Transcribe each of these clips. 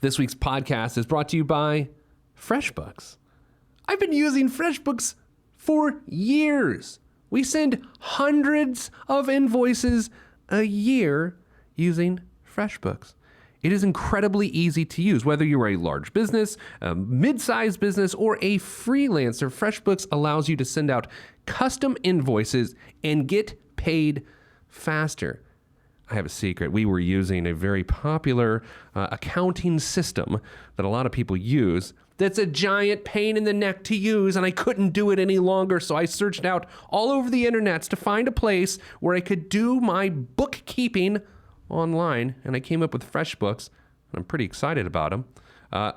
This week's podcast is brought to you by FreshBooks. I've been using FreshBooks for years. We send hundreds of invoices a year using FreshBooks. It is incredibly easy to use. Whether you're a large business, a mid-sized business, or a freelancer, FreshBooks allows you to send out custom invoices and get paid faster. I have a secret. We were using a very popular accounting system that a lot of people use that's a giant pain in the neck to use, and I couldn't do it any longer, so I searched out all over the internet to find a place where I could do my bookkeeping online, and I came up with FreshBooks, and I'm pretty excited about them.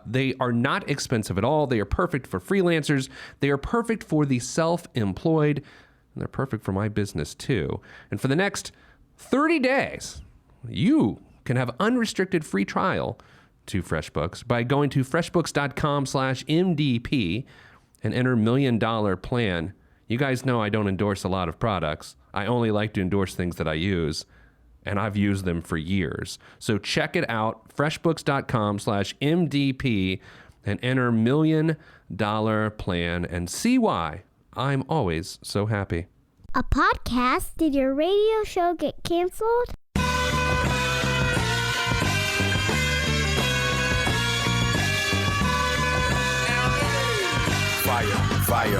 They are not expensive at all. They are perfect for freelancers. They are perfect for the self-employed, and they're perfect for my business too. And for the next 30 days, you can have unrestricted free trial to FreshBooks by going to freshbooks.com/MDP and enter $1 million plan. You guys know I don't endorse a lot of products. I only like to endorse things that I use, and I've used them for years. So check it out, freshbooks.com/MDP, and enter $1 million plan and see why I'm always so happy. A podcast? Did your radio show get canceled? Fire.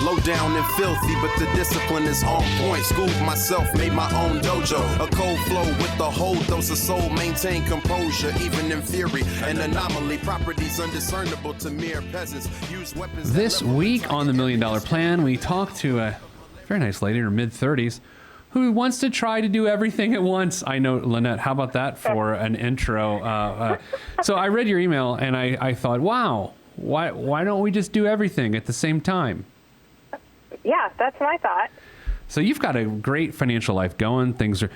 Low down and filthy, but the discipline is on point. Schooled myself, made my own dojo. A cold flow with the whole dose of soul. Maintain composure, even in theory. An anomaly, properties undiscernible to mere peasants. Use weapons. This week on the $1 Million Plan, we talked to a very nice lady in her mid-30s who wants to try to do everything at once. I know, Lynette, how about that for an intro? So I read your email, and I thought, wow, why don't we just do everything at the same time? Yeah, that's my thought. So you've got a great financial life going. Things are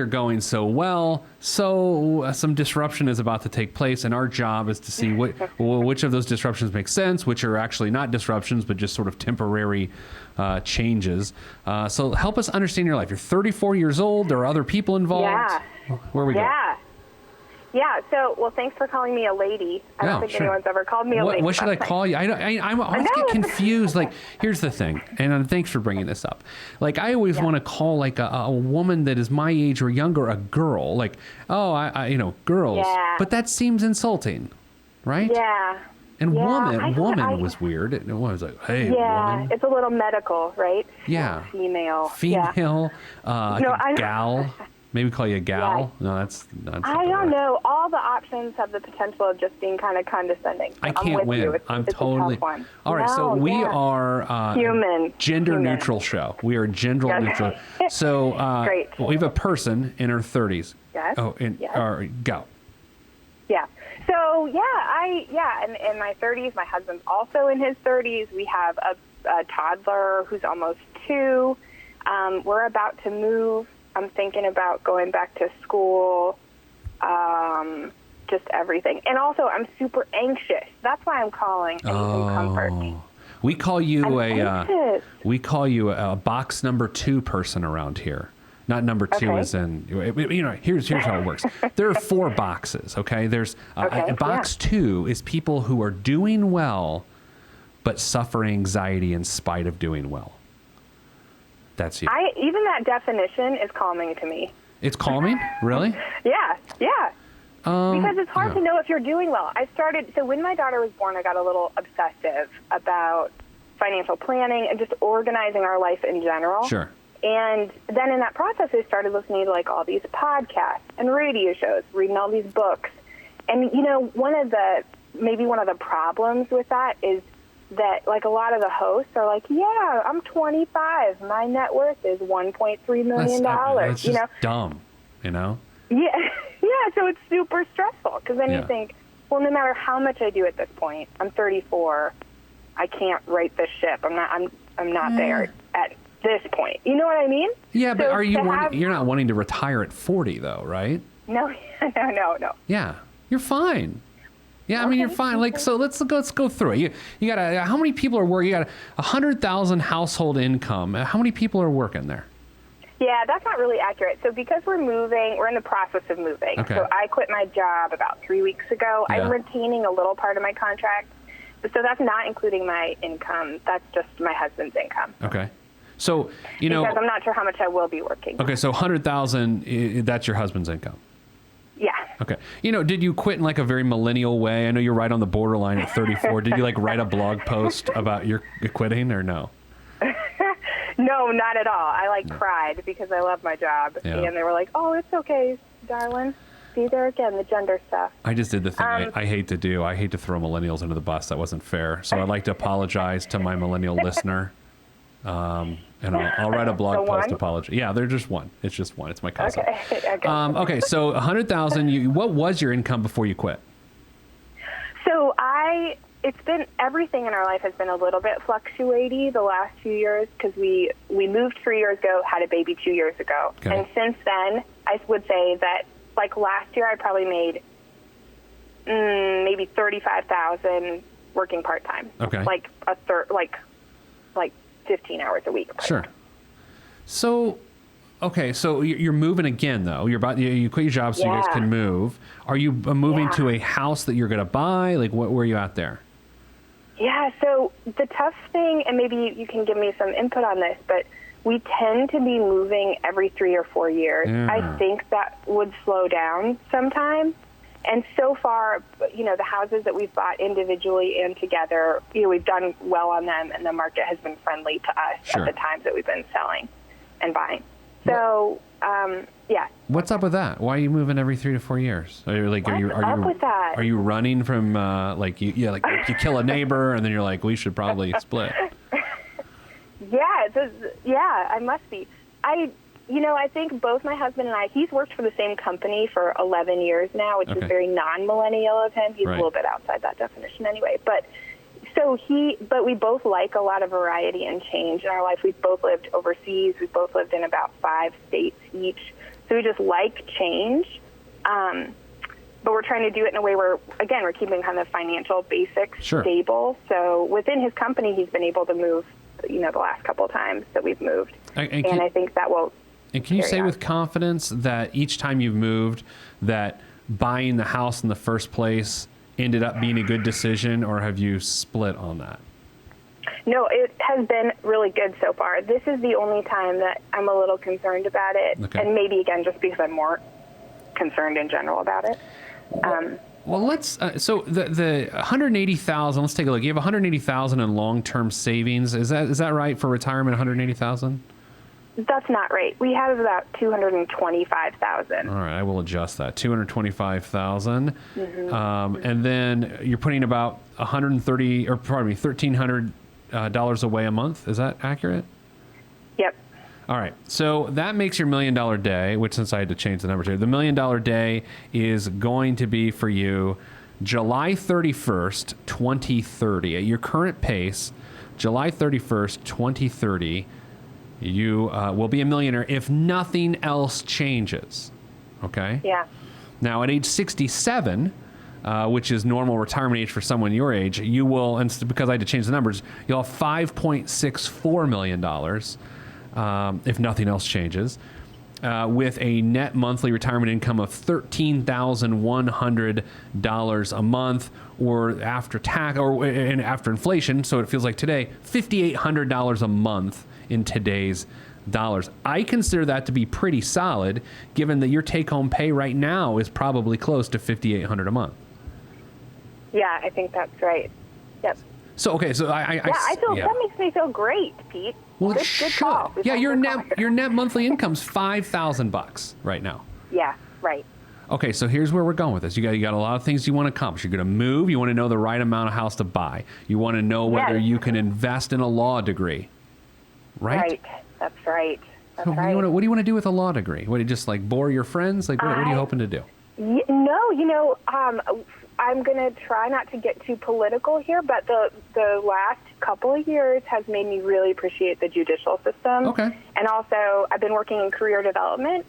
going so well. So some disruption is about to take place, and our job is to see which of those disruptions make sense, which are actually not disruptions, but just sort of temporary changes. So help us understand your life. You're 34 years old. There are other people involved. Yeah. Where are we going? Yeah. So, well, thanks for calling me a lady. I don't think anyone's ever called me a lady. What should I call you? I always get confused. Like, here's the thing, and thanks for bringing this up. Like, I always want to call like a woman that is my age or younger a girl. Like, I girls. Yeah. But that seems insulting, right? Yeah. And woman was weird. It was like, hey, woman. It's a little medical, right? Yeah. Female. Gal. Maybe call you a gal? Yeah. No, that's I don't know. All the options have the potential of just being kind of condescending. I can't win. It's totally. A tough one. All right, so we are human. Gender neutral show. We are gender neutral. So Great. We have a person in her 30s. Yes. Oh, go. Yeah. So in my 30s, my husband's also in his 30s. We have a toddler who's almost 2. We're about to move. I'm thinking about going back to school, just everything. And also, I'm super anxious. That's why I'm calling. I need some comfort. We call you I'm a box number 2 person around here. Not number 2 as in, here's how it works. There are 4 boxes, okay? There's box 2 is people who are doing well, but suffer anxiety in spite of doing well. That's you. Even that definition is calming to me. It's calming? Really? Yeah. Because it's hard to know if you're doing well. So when my daughter was born, I got a little obsessive about financial planning and just organizing our life in general. Sure. And then in that process, I started listening to like all these podcasts and radio shows, reading all these books. And, one of the problems with that is that like a lot of the hosts are like, yeah, I'm 25. My net worth is $1.3 million. That's just dumb, Yeah. So it's super stressful because then you think, well, no matter how much I do at this point, I'm 34. I can't right this ship. I'm not there at this point. You know what I mean? Yeah, but you're not wanting to retire at 40 though, right? No. Yeah, you're fine. Yeah, I mean, you're fine. Like, so let's go through it. You got how many people are working? You got 100,000 household income. How many people are working there? Yeah, that's not really accurate. So because we're in the process of moving. Okay. So I quit my job about 3 weeks ago. Yeah. I'm retaining a little part of my contract. So that's not including my income. That's just my husband's income. Okay. So, you know, Because I'm not sure how much I will be working. okay, so 100,000, that's your husband's income. Yeah. Okay. You know, did you quit in like a very millennial way? I know you're right on the borderline at 34. Did you like write a blog post about your quitting or no? No, not at all. I cried because I love my job. Yeah. And they were like, oh, it's okay, darling. See there again, the gender stuff. I just did the thing I hate to do. I hate to throw millennials under the bus. That wasn't fair. So I'd like to apologize to my millennial listener. And I'll write a blog post apology. Yeah, they're just one. It's just one. It's my cousin. Okay. Okay, so 100,000. What was your income before you quit? So it's been, everything in our life has been a little bit fluctuating the last few years because we moved 3 years ago, had a baby 2 years ago. Okay. And since then, I would say that last year I probably made maybe 35,000 working part-time. Okay. Like 15 hours a week. Sure. So, okay, so you're moving again, though. You quit your job so you guys can move. Are you moving to a house that you're going to buy? Like, where are you at there? Yeah, so the tough thing, and maybe you can give me some input on this, but we tend to be moving every 3 or 4 years. Yeah. I think that would slow down sometime. And so far, the houses that we've bought individually and together, we've done well on them, and the market has been friendly to us Sure. at the times that we've been selling and buying. So, yeah. What's up with that? Why are you moving every 3 to 4 years? Are you What's up with that? Are you running from you kill a neighbor and then you're like, we should probably split? Yeah, I must be. I think both my husband and I, he's worked for the same company for 11 years now, which is very non-millennial of him. He's a little bit outside that definition anyway. But we both like a lot of variety and change in our life. We've both lived overseas. We've both lived in about 5 states each. So we just like change. But we're trying to do it in a way where, again, we're keeping kind of financial basics stable. So within his company, he's been able to move, the last couple of times that we've moved. And I think that will... And can you say with confidence that each time you've moved, that buying the house in the first place ended up being a good decision, or have you split on that? No, it has been really good so far. This is the only time that I'm a little concerned about it. Okay. And maybe, again, just because I'm more concerned in general about it. Well, let's. So the 180,000. Let's take a look. You have 180,000 in long-term savings. Is that right for retirement? 180,000. That's not right. We have about 225,000. All right, I will adjust that. 225,000, Mm-hmm. and then you're putting about $1,300 away a month. Is that accurate? Yep. All right, so that makes your $1 million day, which since I had to change the numbers here, the $1 million day is going to be for you July 31st, 2030. At your current pace, July 31st, 2030, you will be a millionaire if nothing else changes. Okay? Yeah. Now, at age 67, which is normal retirement age for someone your age, you will, and because I had to change the numbers, you'll have $5.64 million if nothing else changes, with a net monthly retirement income of $13,100 a month, or after tax, and after inflation, so it feels like today, $5,800 a month in today's dollars. I consider that to be pretty solid, given that your take-home pay right now is probably close to $5,800 a month. Yeah, I think that's right. Yep. So okay, so that makes me feel great, Pete. Well, it Good should. call. Yeah, your net monthly income's $5,000 right now. Yeah, right. Okay, so here's where we're going with this. You got a lot of things you want to accomplish. You're going to move. You want to know the right amount of house to buy. You want to know whether you can invest in a law degree. Right? Right. That's right. That's right. What do you want to do with a law degree? What do you just bore your friends? What are you hoping to do? No, I'm going to try not to get too political here, but the last couple of years has made me really appreciate the judicial system. Okay. And also, I've been working in career development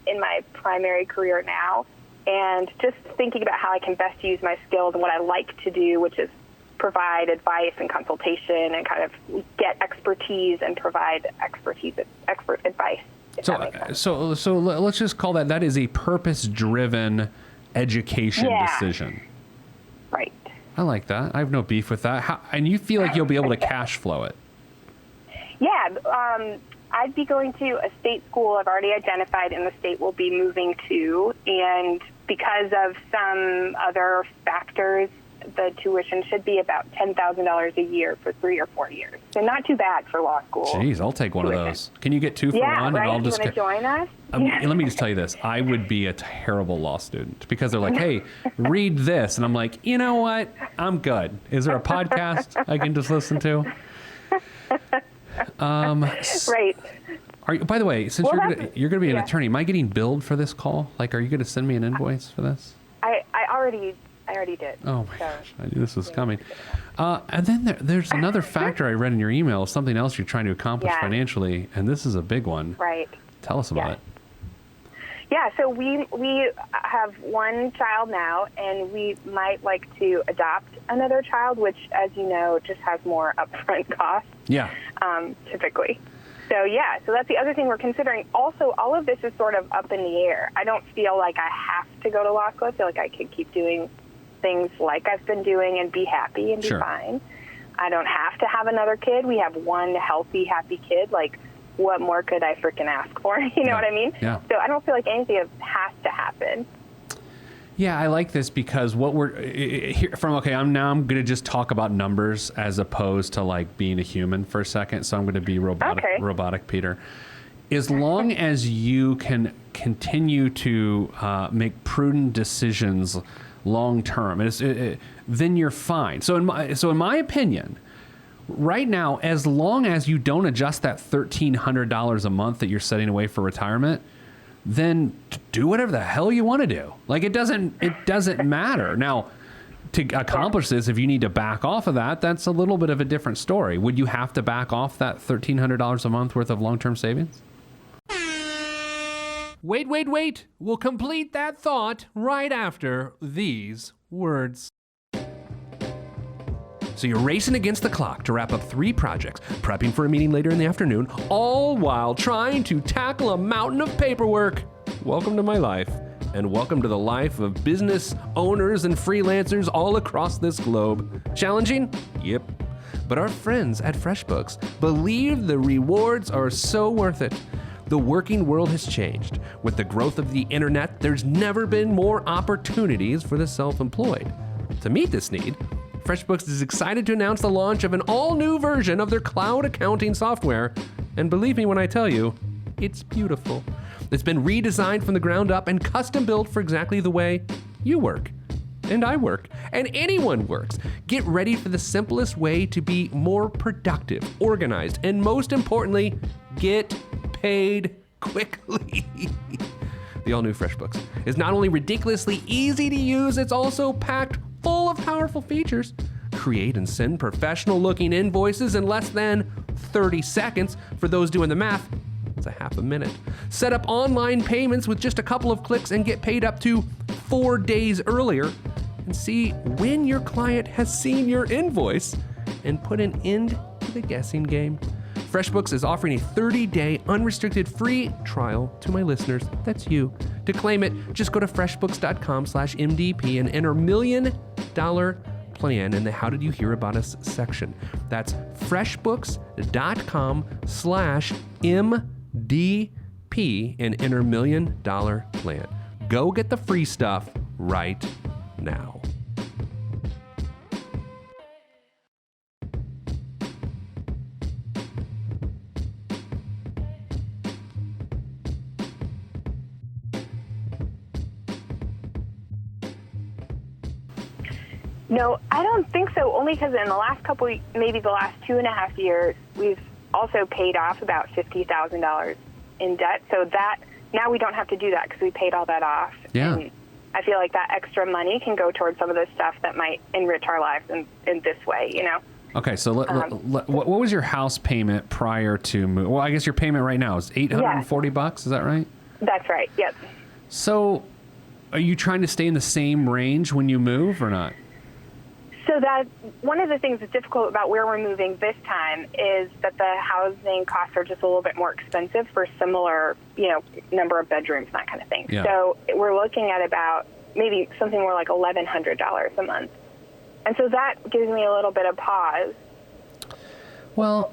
in my primary career now, and just thinking about how I can best use my skills and what I like to do, which is provide advice and consultation and kind of get expertise and provide expert advice. if that makes sense. So let's just call that is a purpose-driven education decision. Right. I like that. I have no beef with that. And you feel like you'll be able to cash flow it? Yeah. I'd be going to a state school I've already identified in the state we'll be moving to. And because of some other factors, the tuition should be about $10,000 a year for 3 or 4 years. So not too bad for law school. Jeez, I'll take one of those. Can you get 2 for yeah, one? Right? And I'll You just want to join us? Let me just tell you this. I would be a terrible law student because they're like, hey, read this. And I'm like, you know what? I'm good. Is there a podcast I can just listen to? Right. By the way, since you're gonna be an attorney, am I getting billed for this call? Like, are you gonna send me an invoice for this? I already did. Oh my gosh, I knew this was coming. And then there's another factor I read in your email, something else you're trying to accomplish financially, and this is a big one. Right. Tell us about it. Yeah, so we have one child now, and we might like to adopt another child, which, as you know, just has more upfront costs. Yeah. Typically. So that's the other thing we're considering. Also, all of this is sort of up in the air. I don't feel like I have to go to law school. I feel like I could keep doing things like I've been doing and be happy and be fine. I don't have to have another kid. We have one healthy, happy kid. Like, what more could I freaking ask for? You know what I mean? Yeah. So I don't feel like anything has to happen. Yeah, I like this because what we're I'm going to just talk about numbers as opposed to like being a human for a second. So I'm going to be robotic Peter. As long as you can continue to make prudent decisions long term, then you're fine. So in my opinion, right now, as long as you don't adjust that $1,300 a month that you're setting away for retirement, then do whatever the hell you want to do. Like, it doesn't matter. Now, to accomplish this, if you need to back off of that, that's a little bit of a different story. Would you have to back off that $1,300 a month worth of long-term savings? Wait. We'll complete that thought right after these words. So you're racing against the clock to wrap up 3 projects, prepping for a meeting later in the afternoon, all while trying to tackle a mountain of paperwork. Welcome to my life, and welcome to the life of business owners and freelancers all across this globe. Challenging? Yep. But our friends at FreshBooks believe the rewards are so worth it. The working world has changed. With the growth of the internet, there's never been more opportunities for the self-employed. To meet this need, FreshBooks is excited to announce the launch of an all-new version of their cloud accounting software. And believe me when I tell you, it's beautiful. It's been redesigned from the ground up and custom built for exactly the way you work. And I work. And anyone works. Get ready for the simplest way to be more productive, organized, and most importantly, get paid quickly. The all-new FreshBooks is not only ridiculously easy to use, it's also packed full of powerful features. Create and send professional-looking invoices in less than 30 seconds. For those doing the math, it's a half a minute. Set up online payments with just a couple of clicks and get paid up to 4 days earlier. And see when your client has seen your invoice and put an end to the guessing game. FreshBooks is offering a 30-day unrestricted free trial to my listeners. That's you. To claim it, just go to freshbooks.com/MDP and enter $1 million plan in the How Did You Hear About Us section. That's freshbooks.com/MDP and enter $1 million plan. Go get the free stuff right now. No, I don't think so, only because in the last maybe the last 2.5 years, we've also paid off about $50,000 in debt. So that, now we don't have to do that because we paid all that off. Yeah. And I feel like that extra money can go towards some of the stuff that might enrich our lives in this way, you know? Okay, so what was your house payment prior to move? Well, I guess your payment right now is $840, is that right? That's right, yep. So are you trying to stay in the same range when you move or not? So So that one of the things that's difficult about where we're moving this time is that the housing costs are just a little bit more expensive for similar, number of bedrooms, that kind of thing. Yeah. So we're looking at about maybe something more like $1,100 a month. And so that gives me a little bit of pause. Well,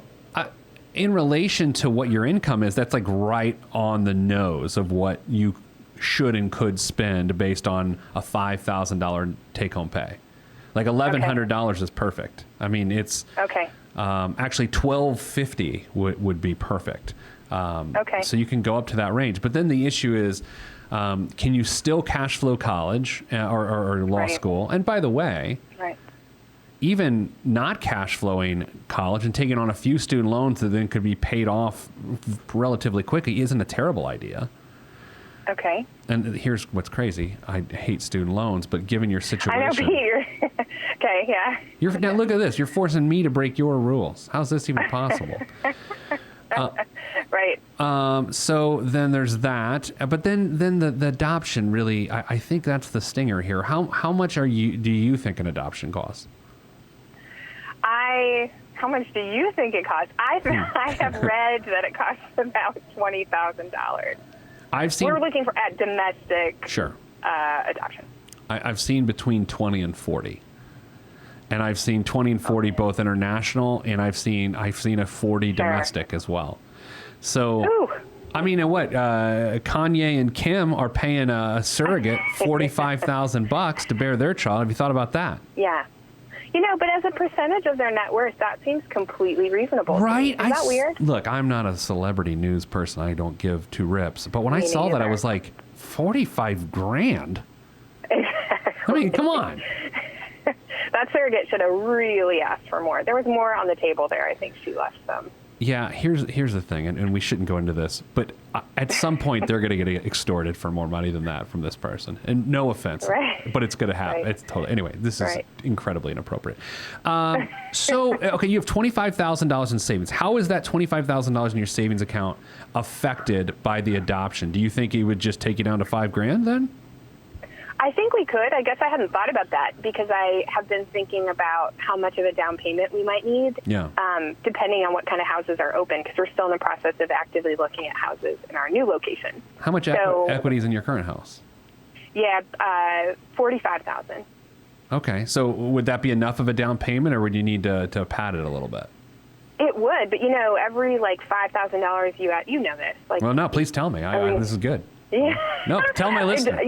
in relation to what your income is, that's like right on the nose of what you should and could spend based on a $5,000 take-home pay. Like $1,100 is perfect. I mean, it's Okay. Actually $1,250 would be perfect. Okay. So you can go up to that range. But then the issue is, can you still cash flow college or law Right. school? And by the way, Right. even not cash flowing college and taking on a few student loans that then could be paid off relatively quickly isn't a terrible idea. Okay. And here's what's crazy. I hate student loans, but given your situation. I know, Peter. Okay, yeah. Now look at this. You're forcing me to break your rules. How's this even possible? Right. So then there's that. But then the adoption really, I think that's the stinger here. How much do you think an adoption costs? How much do you think it costs? I have read that it costs about $20,000. I've seen. We're looking at domestic Sure. adoption. I've seen between 20 and 40. And I've seen 20 and 40 both international, and I've seen a 40 domestic as well. So, Ooh. I mean, what Kanye and Kim are paying a surrogate $45,000 to bear their child. Have you thought about that? Yeah. But as a percentage of their net worth, that seems completely reasonable. Right? Is that weird? Look, I'm not a celebrity news person. I don't give two rips. But when I Me saw that, I neither. was like, 45 grand? I mean, come on. That surrogate should have really asked for more. There was more on the table there. I think she left some. Yeah, here's the thing, and we shouldn't go into this, but at some point they're going to get extorted for more money than that from this person. And no offense, Right. but it's going to happen. Right. It's totally. Anyway, this is Right. incredibly inappropriate. So, okay, you have $25,000 in savings. How is that $25,000 in your savings account affected by the adoption? Do you think it would just take you down to $5,000 then? I think we could. I guess I hadn't thought about that because I have been thinking about how much of a down payment we might need, Yeah. depending on what kind of houses are open, because we're still in the process of actively looking at houses in our new location. How much So- equity is in your current house? Yeah, 45,000. Okay, so would that be enough of a down payment, or would you need to pad it a little bit? It would, but every $5,000 you add, this. Well, no, please tell me. This is good. Yeah. No, tell my listeners.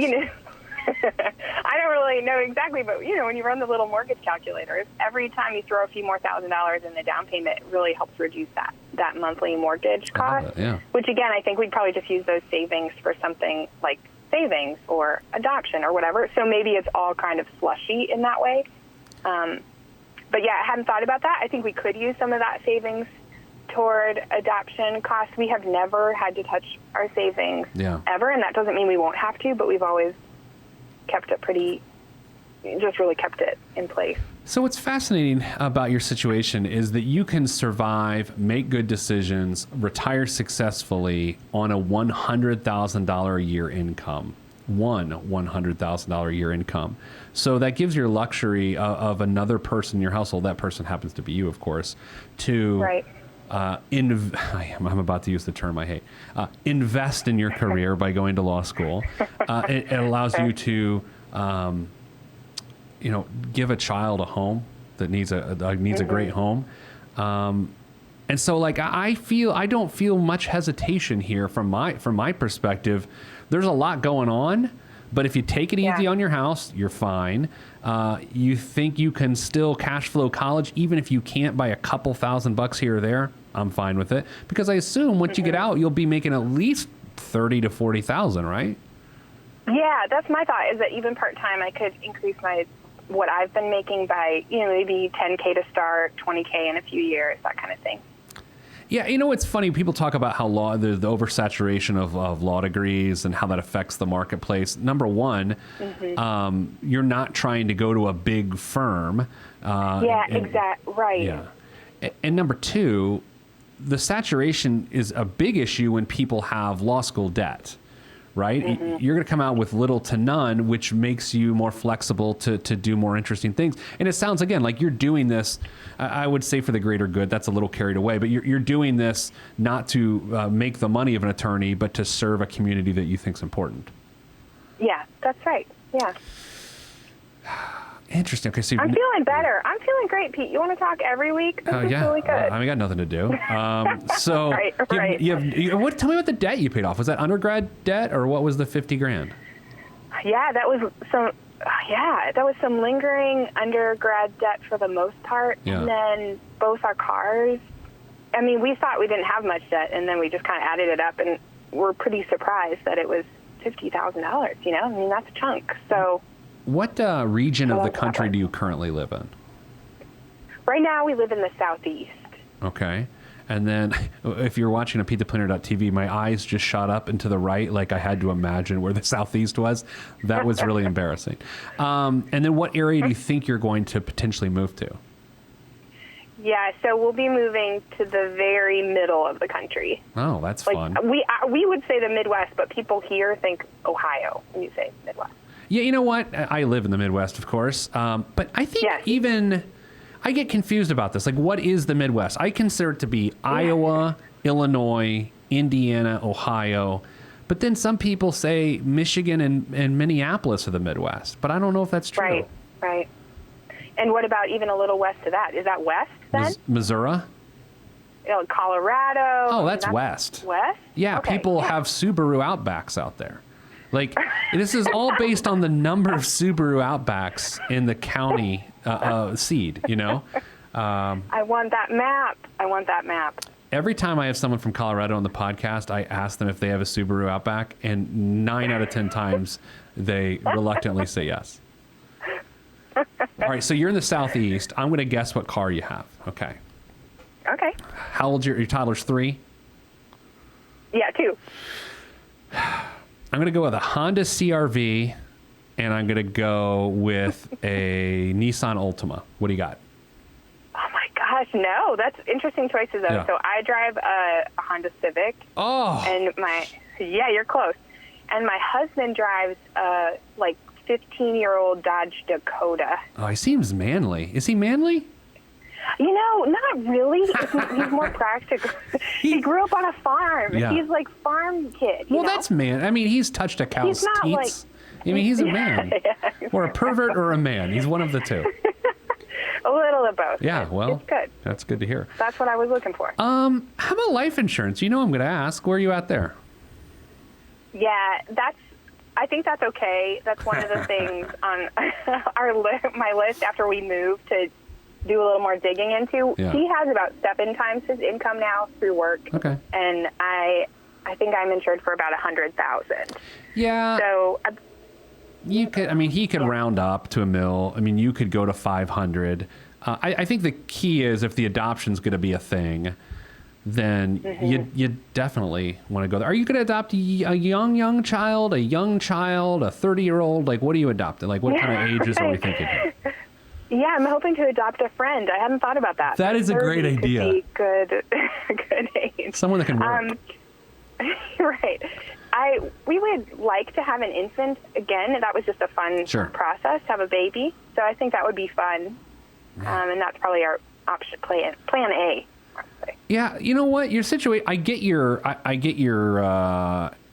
I don't really know exactly, but when you run the little mortgage calculators, every time you throw a few more $1,000s in the down payment, it really helps reduce that monthly mortgage cost. Yeah. Which again, I think we'd probably just use those savings for something like savings or adoption or whatever. So maybe it's all kind of slushy in that way. But yeah, I hadn't thought about that. I think we could use some of that savings toward adoption costs. We have never had to touch our savings ever, and that doesn't mean we won't have to, but we've always kept it really kept it in place. So what's fascinating about your situation is that you can survive, make good decisions, retire successfully on a $100,000 a year income. $100,000 a year income. So that gives your luxury of another person in your household, that person happens to be you, of course, to Right. I'm about to use the term I hate. Invest in your career by going to law school. It allows you to, give a child a home that needs a great home. And so, I don't feel much hesitation here from my perspective. There's a lot going on, but if you take it easy on your house, you're fine. You think you can still cash flow college, even if you can't buy a couple $1,000 here or there. I'm fine with it because I assume once you get out, you'll be making at least 30 to 40,000, right? Yeah, that's my thought. Is that even part time, I could increase what I've been making by maybe $10K to start, $20K in a few years, that kind of thing. Yeah, it's funny. People talk about how the oversaturation of law degrees and how that affects the marketplace. Number one, you're not trying to go to a big firm. Exactly. Right. Yeah. And number two, the saturation is a big issue when people have law school debt, right? You're going to come out with little to none, which makes you more flexible to do more interesting things. And it sounds, again, like you're doing this, I would say for the greater good. That's a little carried away, but you're doing this not to make the money of an attorney, but to serve a community that you think is important. Yeah, that's right. Yeah. Interesting. Okay, so I'm feeling better. I'm feeling great, Pete. You want to talk every week? This is really good. I got nothing to do. So, right. Tell me about the debt you paid off. Was that undergrad debt, or what was the $50,000? Yeah, that was some lingering undergrad debt for the most part, and then both our cars. I mean, we thought we didn't have much debt, and then we just kind of added it up, and we're pretty surprised that it was $50,000. You know, I mean, that's a chunk. So. What region of the country do you currently live in? Right now, we live in the Southeast. Okay. And then if you're watching on PeteThePlanner.tv, my eyes just shot up and to the right, like I had to imagine where the Southeast was. That was really embarrassing. And then what area do you think you're going to potentially move to? Yeah, so we'll be moving to the very middle of the country. Oh, that's fun. We would say the Midwest, but people here think Ohio when you say Midwest. Yeah, you know what? I live in the Midwest, of course. But I think I get confused about this. Like, what is the Midwest? I consider it to be Iowa, Illinois, Indiana, Ohio. But then some people say Michigan and Minneapolis are the Midwest. But I don't know if that's true. Right. And what about even a little west of that? Is that west then? Missouri? Colorado. Oh, that's west. West? Yeah, okay. people have Subaru Outbacks out there. Like, this is all based on the number of Subaru Outbacks in the county seed, you know? I want that map. Every time I have someone from Colorado on the podcast, I ask them if they have a Subaru Outback, and 9 out of 10 times they reluctantly say yes. All right, so you're in the Southeast. I'm going to guess what car you have. Okay. Okay. How old's your toddler's 3? Yeah, 2. I'm going to go with a Honda CR-V, and I'm going to go with a Nissan Altima. What do you got? Oh, my gosh, no. That's interesting choices, though. Yeah. So I drive a Honda Civic. Oh. And you're close. And my husband drives a, 15-year-old Dodge Dakota. Oh, he seems manly. Is he manly? You know, not really. He's more practical. He grew up on a farm. Yeah. He's like farm kid. Well, you know? that's man. I mean, he's touched a cow's He's not teats. I mean, he's a man. Or a pervert or a man. He's one of the two. A little of both. Yeah, well, it's good. That's good to hear. That's what I was looking for. How about life insurance? You know I'm going to ask. Where are you at there? Yeah, I think that's okay. That's one of the things on my list after we move to do a little more digging into. Yeah. He has about 7 times his income now through work. Okay. And I think I'm insured for about $100,000. Yeah. So you could. I mean, he could round up to $1 million. I mean, you could go to 500. I think the key is if the adoption's going to be a thing, then you definitely want to go there. Are you going to adopt a young child, a 30-year-old? Like, what are you adopting? Like, what kind of ages are we thinking here? Yeah, I'm hoping to adopt a friend. I hadn't thought about that. That is a great idea. Be good age. Someone that can work. Right. We would like to have an infant again. That was just a fun process to have a baby. So I think that would be fun. And that's probably our option, plan A. Yeah, you know what? Your situation. I get your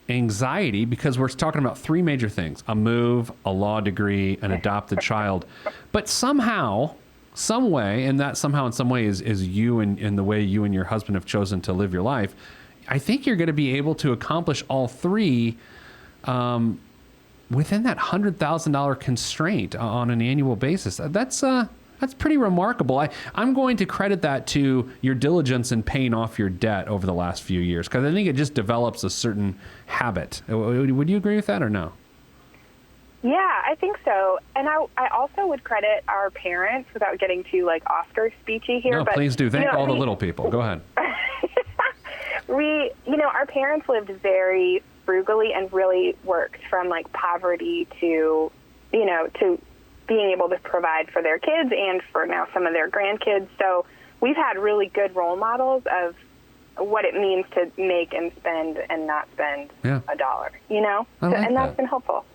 anxiety because we're talking about 3 major things: a move, a law degree, an adopted child. But somehow, some way, and that somehow in some way is you and the way you and your husband have chosen to live your life. I think you're going to be able to accomplish all 3 within that $100,000 constraint on an annual basis. That's pretty remarkable. I'm going to credit that to your diligence in paying off your debt over the last few years, because I think it just develops a certain habit. Would you agree with that or no? Yeah, I think so. And I also would credit our parents, without getting too Oscar speechy here. No, but, please do. Thank all the little people. Go ahead. Our parents lived very frugally and really worked from poverty to being able to provide for their kids and for now some of their grandkids. So we've had really good role models of what it means to make and spend and not spend a dollar, you know? That's been helpful.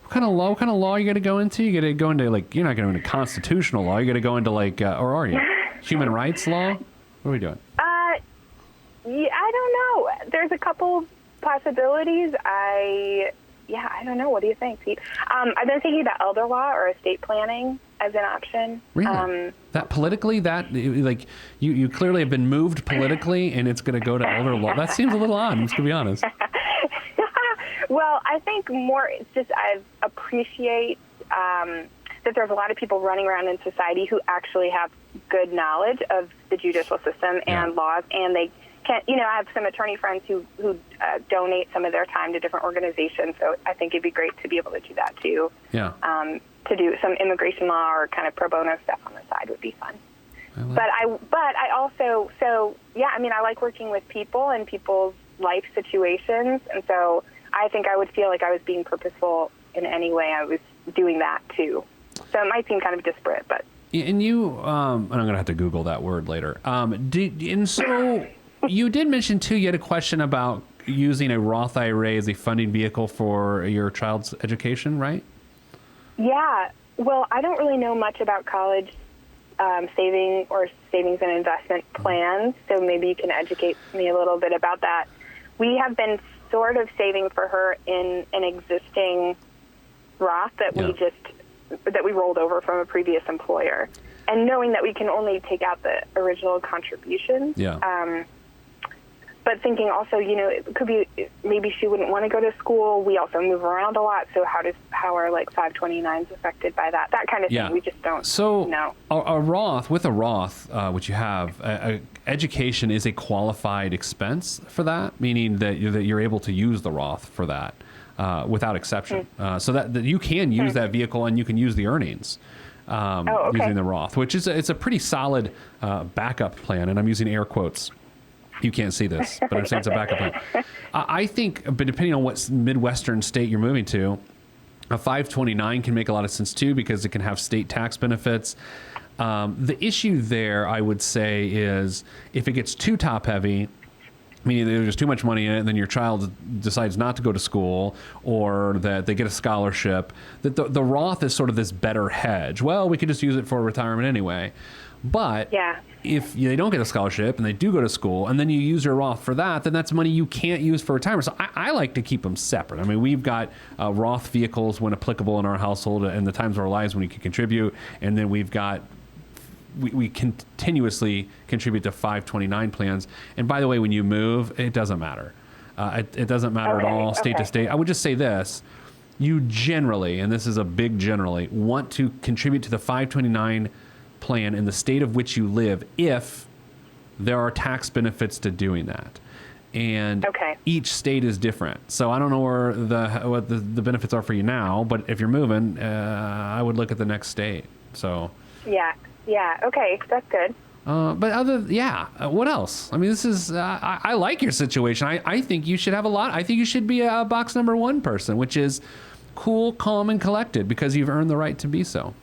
What kind of law are you going to go into? You got to go into, like, you're not going to go into constitutional law. You got to go into, like, or are you? Human rights law? What are we doing? Yeah, I don't know. There's a couple possibilities. I don't know. What do you think, Pete? I've been thinking about elder law or estate planning as an option. Really? That politically, like, you clearly have been moved politically, and it's going to go to elder law. That seems a little odd, I'm just going to be honest. Well, I think more it's just I appreciate that there's a lot of people running around in society who actually have good knowledge of the judicial system and laws, and they can't, I have some attorney friends who donate some of their time to different organizations, so I think it'd be great to be able to do that too. Yeah. To do some immigration law or kind of pro bono stuff on the side would be fun. But I also, I like working with people and people's life situations, and so I think I would feel like I was being purposeful in any way I was doing that too. So it might seem kind of disparate, but. And you, I'm going to have to Google that word later. And so you did mention too, you had a question about using a Roth IRA as a funding vehicle for your child's education, right? Yeah. Well, I don't really know much about college savings and investment plans, so maybe you can educate me a little bit about that. We have been sort of saving for her in an existing Roth that we rolled over from a previous employer, and knowing that we can only take out the original contributions. Yeah. But thinking also, it could be maybe she wouldn't want to go to school. We also move around a lot, so how are like 529s affected by that? That kind of thing. We just don't know. So a Roth, which you have, education is a qualified expense for that, meaning that you're able to use the Roth for that without exception. So that you can use that vehicle and you can use the earnings using the Roth, which is it's a pretty solid backup plan, and I'm using air quotes. You can't see this, but I'm saying it's a backup plan. I think, but depending on what Midwestern state you're moving to, a 529 can make a lot of sense too, because it can have state tax benefits. The issue there, I would say, is if it gets too top heavy, meaning there's too much money in it, and then your child decides not to go to school, or that they get a scholarship, that the Roth is sort of this better hedge. Well, we could just use it for retirement anyway. But if they don't get a scholarship and they do go to school, and then you use your Roth for that, then that's money you can't use for retirement. So I like to keep them separate. I mean, we've got Roth vehicles when applicable in our household and the times of our lives when we can contribute. And then we've got, we continuously contribute to 529 plans. And by the way, when you move, it doesn't matter. It doesn't matter at all, state to state. I would just say this. You generally, and this is a big generally, want to contribute to the 529 plan in the state of which you live if there are tax benefits to doing that. And each state is different. So I don't know what the benefits are for you now, but if you're moving, I would look at the next state. So yeah, okay, that's good. But what else? I mean, this is I like your situation. I think you should have a lot. I think you should be a box number 1 person, which is cool, calm, and collected, because you've earned the right to be so.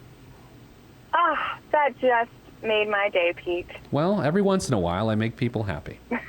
That just made my day, Pete. Well, every once in a while, I make people happy. No,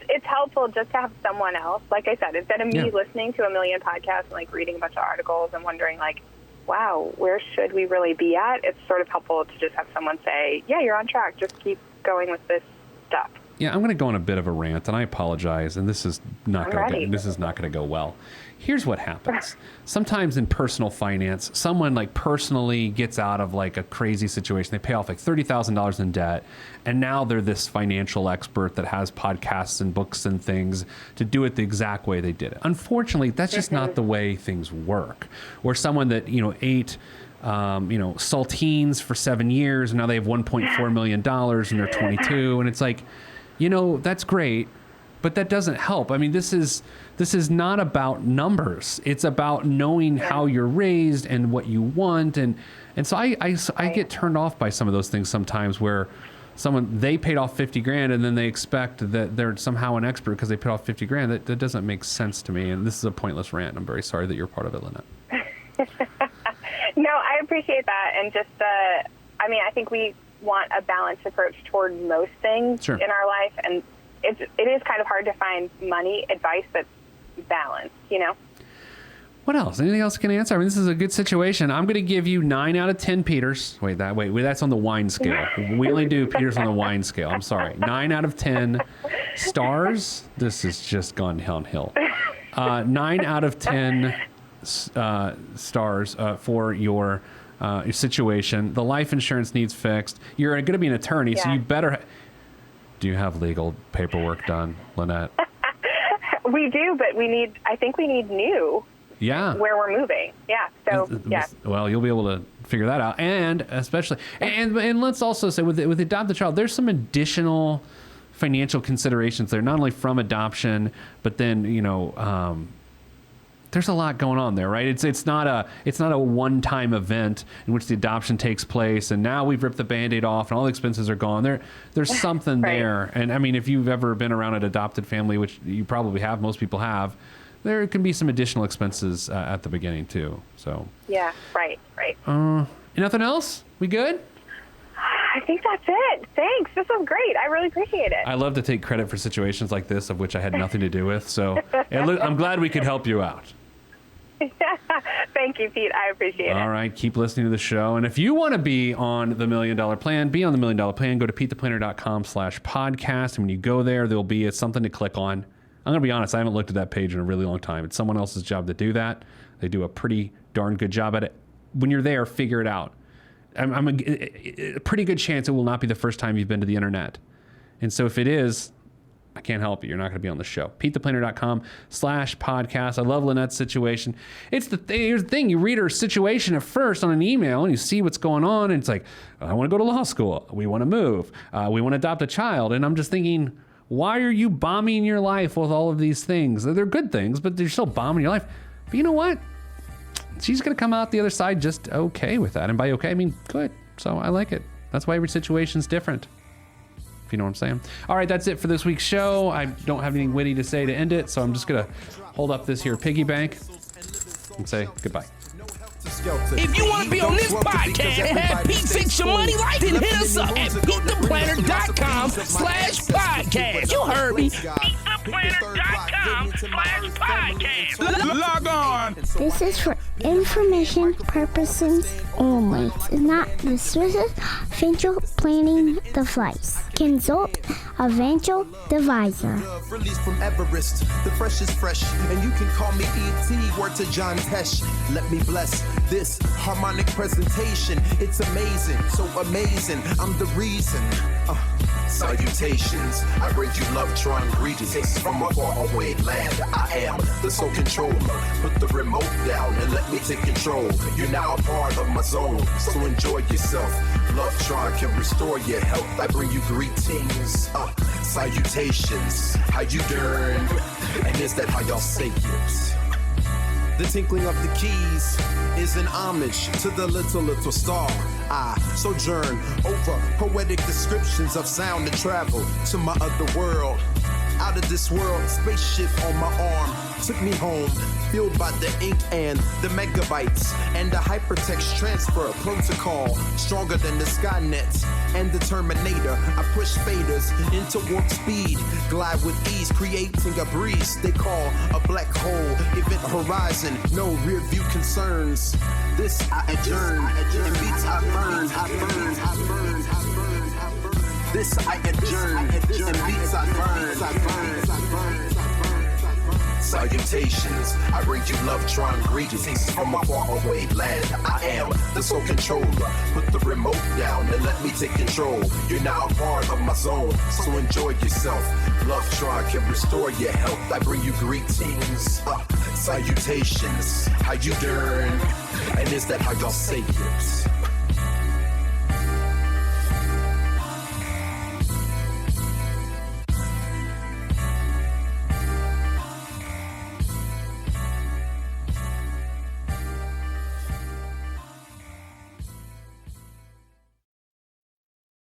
it's helpful just to have someone else. Like I said, instead of me listening to a million podcasts and like reading a bunch of articles and wondering like, wow, where should we really be at? It's sort of helpful to just have someone say, yeah, you're on track. Just keep going with this stuff. Yeah, I'm going to go on a bit of a rant, and I apologize, and this is not going to go well. Here's what happens. Sometimes in personal finance, someone like personally gets out of like a crazy situation. They pay off like $30,000 in debt, and now they're this financial expert that has podcasts and books and things to do it the exact way they did it. Unfortunately, that's just not the way things work. Or someone that, ate saltines for 7 years, and now they have $1.4 million and they're 22, and it's like, that's great, but that doesn't help. I mean, this is not about numbers. It's about knowing how you're raised and what you want, and so I get turned off by some of those things sometimes, where they paid off $50,000 and then they expect that they're somehow an expert because they paid off $50,000. That doesn't make sense to me, and this is a pointless rant. I'm very sorry that you're part of it, Lynette. No, I appreciate that, and just I think we want a balanced approach toward most things Sure. in our life, and it is kind of hard to find money advice that's balanced, you know? What else? Anything else I can answer? I mean, this is a good situation. I'm going to give you 9 out of 10 Peters. Wait, that's on the wine scale. We only do Peters on the wine scale. I'm sorry. 9 out of 10 stars. This has just gone downhill. 9 out of 10 stars for your situation. The life insurance needs fixed. You're going to be an attorney, so you better. Do you have legal paperwork done, Lynette? We do, but I think we need new. Yeah. Where we're moving. Yeah. So, yeah. Well, you'll be able to figure that out. And especially, and let's also say with Adopt a Child, there's some additional financial considerations there, not only from adoption, but then, there's a lot going on there, right? It's not a one-time event in which the adoption takes place and now we've ripped the Band-Aid off and all the expenses are gone. There's something right. there. And I mean, if you've ever been around an adopted family, which you probably have, most people have, there can be some additional expenses at the beginning too. So yeah, right. Nothing else? We good? I think that's it. Thanks. This was great. I really appreciate it. I love to take credit for situations like this of which I had nothing to do with. So I'm glad we could help you out. Thank you, Pete. I appreciate it. All right. Keep listening to the show. And if you want to be on the $1 Million Plan, be on the $1 Million Plan. Go to PeteThePlanner.com/podcast. And when you go there, there'll be something to click on. I'm going to be honest, I haven't looked at that page in a really long time. It's someone else's job to do that. They do a pretty darn good job at it. When you're there, figure it out. I'm a pretty good chance it will not be the first time you've been to the internet. And so if it is, I can't help you. You're not going to be on the show. PeteThePlanner.com/podcast. I love Lynette's situation. Here's the thing. You read her situation at first on an email and you see what's going on. And it's like, I want to go to law school. We want to move. We want to adopt a child. And I'm just thinking, why are you bombing your life with all of these things? They're good things, but they're still bombing your life. But you know what? She's going to come out the other side just okay with that. And by okay, I mean good. So I like it. That's why every situation's different. If you know what I'm saying. All right, that's it for this week's show. I don't have anything witty to say to end it, so I'm just going to hold up this here piggy bank and say goodbye. If you want to be on this podcast and have Pete fix your money life, then hit us up at PeteThePlanner.com/podcast. You heard me. PeteThePlanner.com/podcast. Log on. This is for information purposes only. It's not the Swiss financial planning device. Consult a financial advisor. Released from Everest, the fresh is fresh, and you can call me E.T. Word to John Tesh. Let me bless this harmonic presentation. It's amazing, so amazing. I'm the reason. Salutations, I bring you love-trying greetings from a faraway land. I am the sole controller. Put the remote down and let me take control. You're now a part of my zone, so enjoy yourself. Love-trying can restore your health. I bring you greetings, salutations. How you doing? And is that how y'all say it? The tinkling of the keys is an homage to the little star. I sojourn over poetic descriptions of sound and travel to my other world. Out of this world, spaceship on my arm took me home, fueled by the ink and the megabytes and the hypertext transfer protocol, stronger than the Skynet and the Terminator. I push faders into warp speed, glide with ease, creating a breeze they call a black hole. Event horizon, no rear view concerns. This I adjourn, in beats I burn. This I adjourn, in beats I burn. Salutations, I bring you love-trying greetings from a faraway land. I am the sole controller. Put the remote down and let me take control. You're now a part of my zone, so enjoy yourself. Love-trying can restore your health. I bring you greetings, salutations. How you doing? And is that how y'all say it?